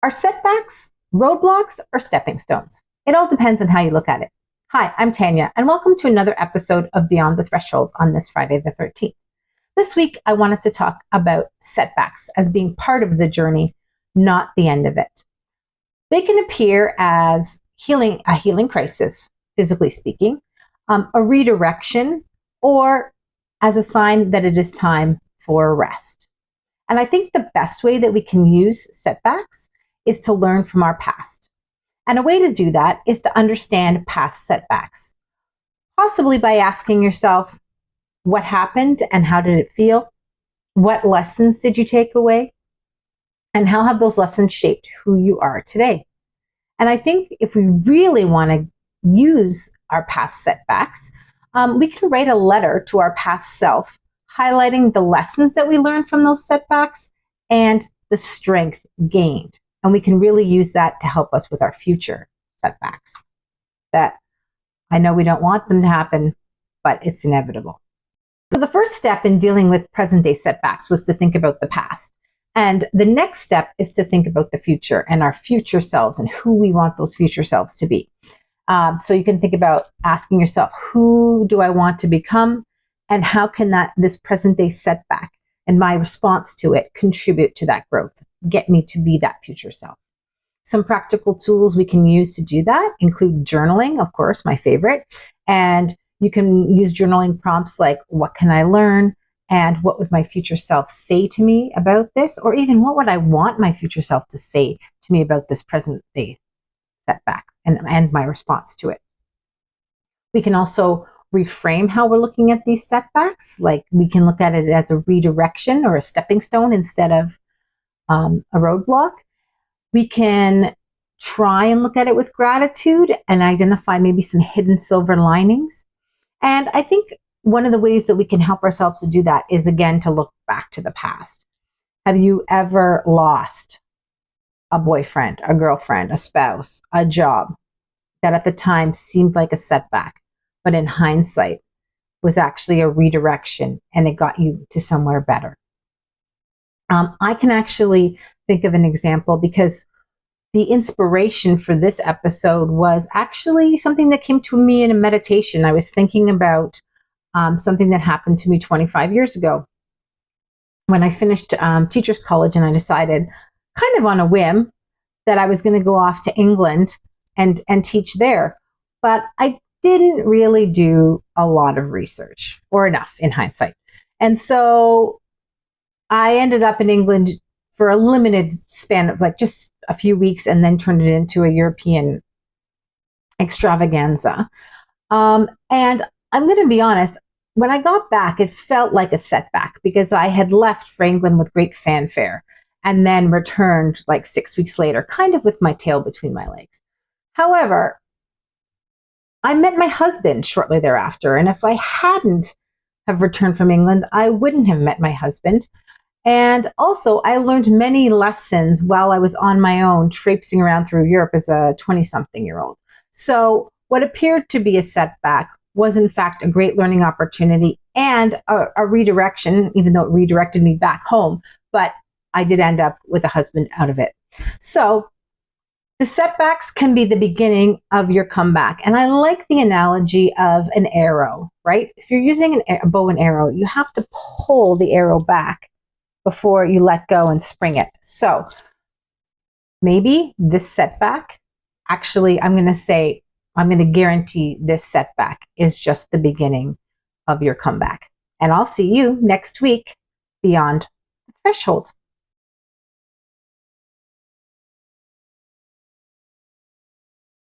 Are setbacks, roadblocks, or stepping stones? It all depends on how you look at it. Hi, I'm Tanya, and welcome to another episode of Beyond the Threshold on this Friday the 13th. This week, I wanted to talk about setbacks as being part of the journey, not the end of it. They can appear as a healing crisis, physically speaking, a redirection, or as a sign that it is time for a rest. And I think the best way that we can use setbacks is to learn from our past. And a way to do that is to understand past setbacks, possibly by asking yourself, what happened and how did it feel? What lessons did you take away? And how have those lessons shaped who you are today? And I think if we really want to use our past setbacks, we can write a letter to our past self, highlighting the lessons that we learned from those setbacks and the strength gained. And we can really use that to help us with our future setbacks that I know we don't want them to happen, but it's inevitable. So the first step in dealing with present day setbacks was to think about the past. And the next step is to think about the future and our future selves and who we want those future selves to be. So you can think about asking yourself, who do I want to become? And how can this present day setback and my response to it contribute to that growth, get me to be that future self? Some practical tools we can use to do that include journaling, of course, my favorite. And you can use journaling prompts like, what can I learn? And what would my future self say to me about this? Or even what would I want my future self to say to me about this present day setback and my response to it? We can also reframe how we're looking at these setbacks. Like we can look at it as a redirection or a stepping stone instead of a roadblock. We can try and look at it with gratitude and identify maybe some hidden silver linings. And I think one of the ways that we can help ourselves to do that is, again, to look back to the past. Have you ever lost a boyfriend, a girlfriend, a spouse, a job that at the time seemed like a setback, but in hindsight was actually a redirection and it got you to somewhere better? I can actually think of an example because the inspiration for this episode was actually something that came to me in a meditation. I was thinking about something that happened to me 25 years ago when I finished teacher's college, and I decided kind of on a whim that I was going to go off to England and teach there. But I didn't really do a lot of research, or enough in hindsight. And so I ended up in England for a limited span of like just a few weeks, and then turned it into a European extravaganza. And I'm going to be honest, when I got back, it felt like a setback because I had left for England with great fanfare and then returned like 6 weeks later, kind of with my tail between my legs. However, I met my husband shortly thereafter. And if I hadn't have returned from England, I wouldn't have met my husband. And also, I learned many lessons while I was on my own, traipsing around through Europe as a 20-something-year-old. So what appeared to be a setback was in fact a great learning opportunity and a redirection, even though it redirected me back home. But I did end up with a husband out of it. So the setbacks can be the beginning of your comeback. And I like the analogy of an arrow, right? If you're using a bow and arrow, you have to pull the arrow back before you let go and spring it. So maybe this setback, actually, I'm going to guarantee this setback is just the beginning of your comeback. And I'll see you next week beyond the threshold.